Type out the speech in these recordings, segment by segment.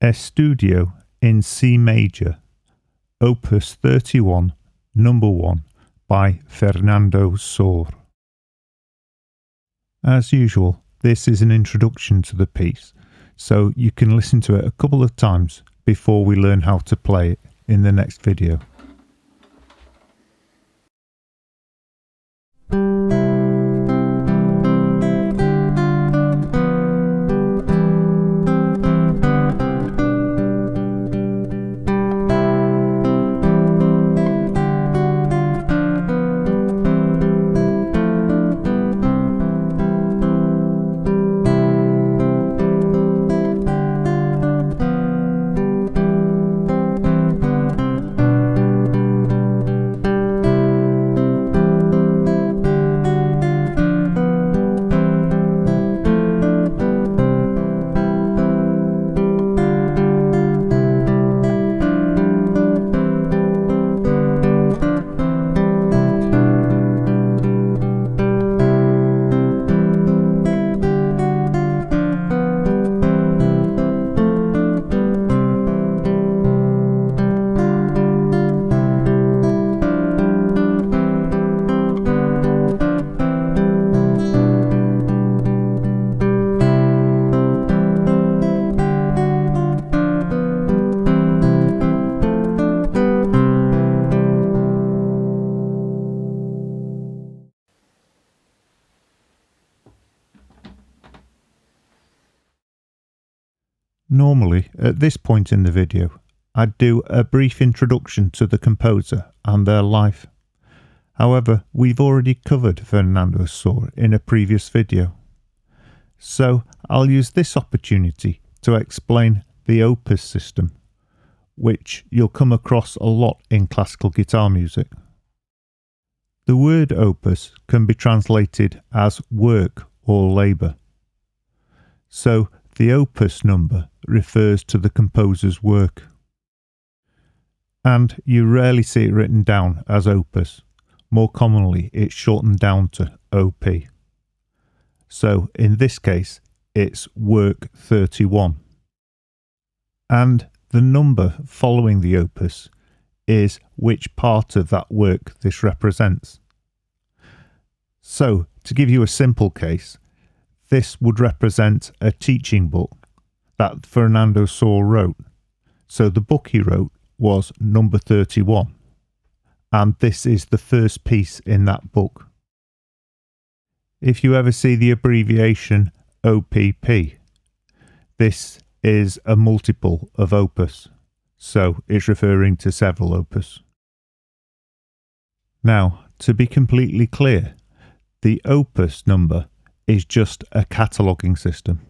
Estudio in C major, Opus 31, no. 1 by Fernando Sor. As usual, this is an introduction to the piece, so you can listen to it a couple of times before we learn how to play it in the next video. Normally, at this point in the video, I'd do a brief introduction to the composer and their life. However, we've already covered Fernando Sor in a previous video. So I'll use this opportunity to explain the Opus system, which you'll come across a lot in classical guitar music. The word opus can be translated as work or labour. So the opus number refers to the composer's work. And you rarely see it written down as opus. More commonly, it's shortened down to OP. So in this case, it's work 31. And the number following the opus is which part of that work this represents. So, to give you a simple case, this would represent a teaching book that Fernando Sor wrote. So the book he wrote was No. 31, and this is the first piece in that book. If you ever see the abbreviation OPP, this is a multiple of opus, so it's referring to several opus. Now, to be completely clear, the opus number is just a cataloguing system.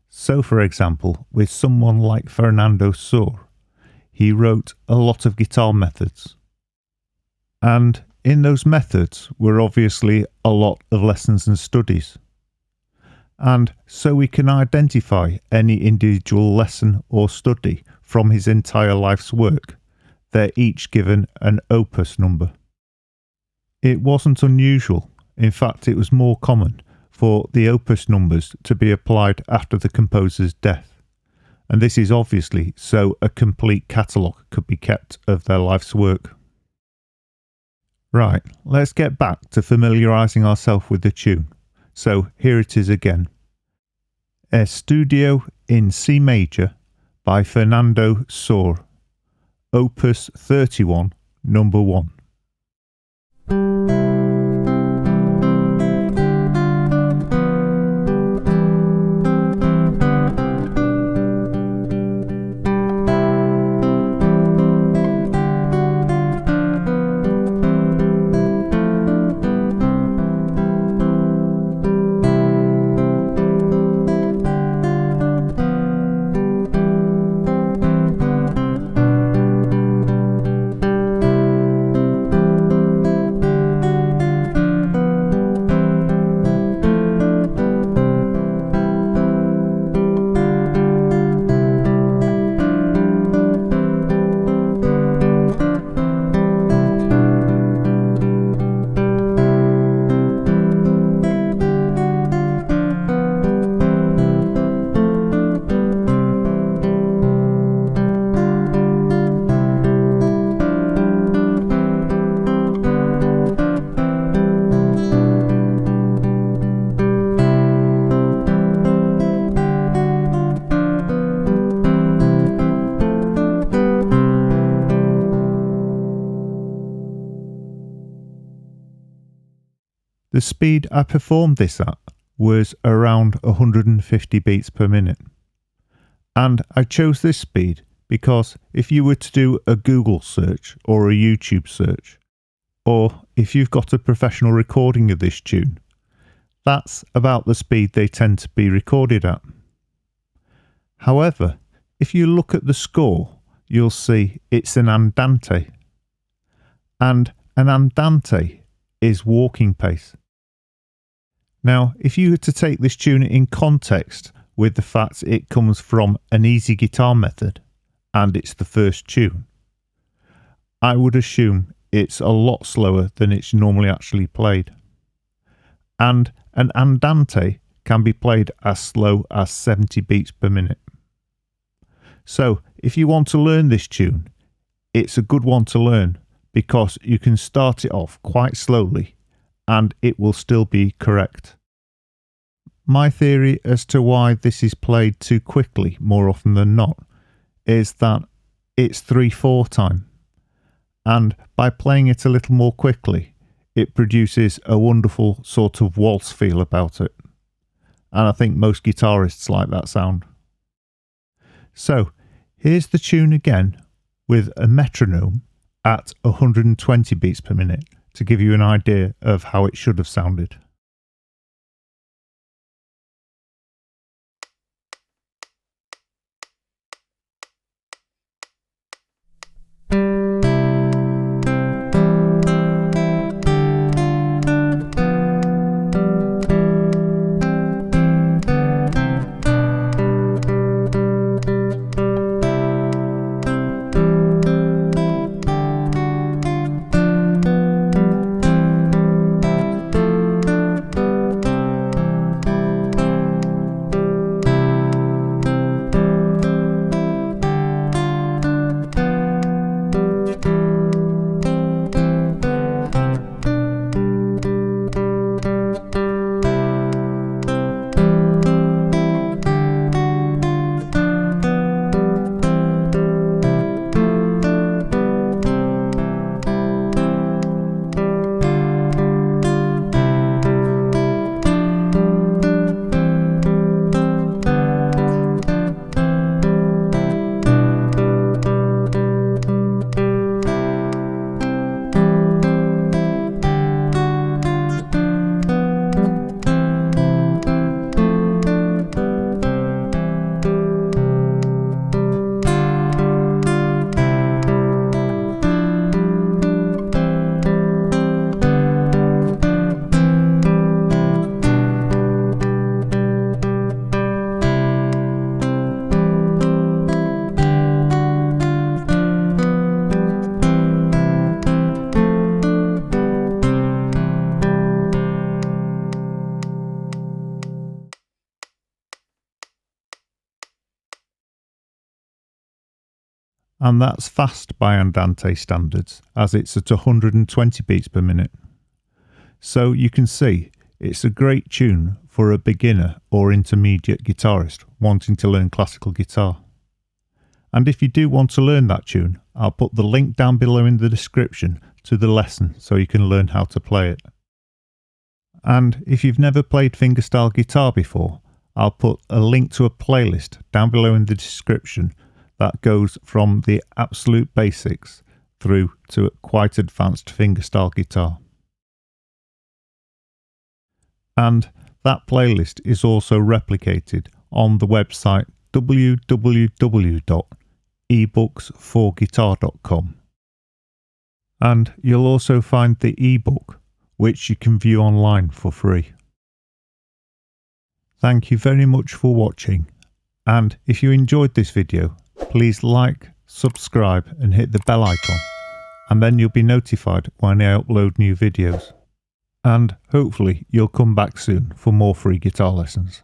So for example, with someone like Fernando Sor, he wrote a lot of guitar methods. And in those methods were obviously a lot of lessons and studies. And so we can identify any individual lesson or study from his entire life's work. They're each given an opus number. It wasn't unusual. In fact, it was more common for the opus numbers to be applied after the composer's death. And this is obviously so a complete catalogue could be kept of their life's work. Right, let's get back to familiarising ourselves with the tune. So here it is again. Estudio in C major by Fernando Sor, Opus 31, no. 1. The speed I performed this at was around 150 beats per minute. And I chose this speed because if you were to do a Google search or a YouTube search, or if you've got a professional recording of this tune, that's about the speed they tend to be recorded at. However, if you look at the score, you'll see it's an Andante. And an Andante is walking pace. Now, if you were to take this tune in context with the fact it comes from an easy guitar method and it's the first tune, I would assume it's a lot slower than it's normally actually played. And an Andante can be played as slow as 70 beats per minute. So if you want to learn this tune, it's a good one to learn because you can start it off quite slowly and it will still be correct. My theory as to why this is played too quickly more often than not is that it's 3/4 time, and by playing it a little more quickly it produces a wonderful sort of waltz feel about it, and I think most guitarists like that sound. So here's the tune again with a metronome at 120 beats per minute to give you an idea of how it should have sounded. And that's fast by Andante standards, as it's at 120 beats per minute. So you can see it's a great tune for a beginner or intermediate guitarist wanting to learn classical guitar. And if you do want to learn that tune, I'll put the link down below in the description to the lesson so you can learn how to play it. And if you've never played fingerstyle guitar before, I'll put a link to a playlist down below in the description that goes from the absolute basics through to quite advanced fingerstyle guitar. And that playlist is also replicated on the website www.ebooksforguitar.com. And you'll also find the ebook, which you can view online for free. Thank you very much for watching, and if you enjoyed this video, please like, subscribe and hit the bell icon, and then you'll be notified when I upload new videos. And hopefully you'll come back soon for more free guitar lessons.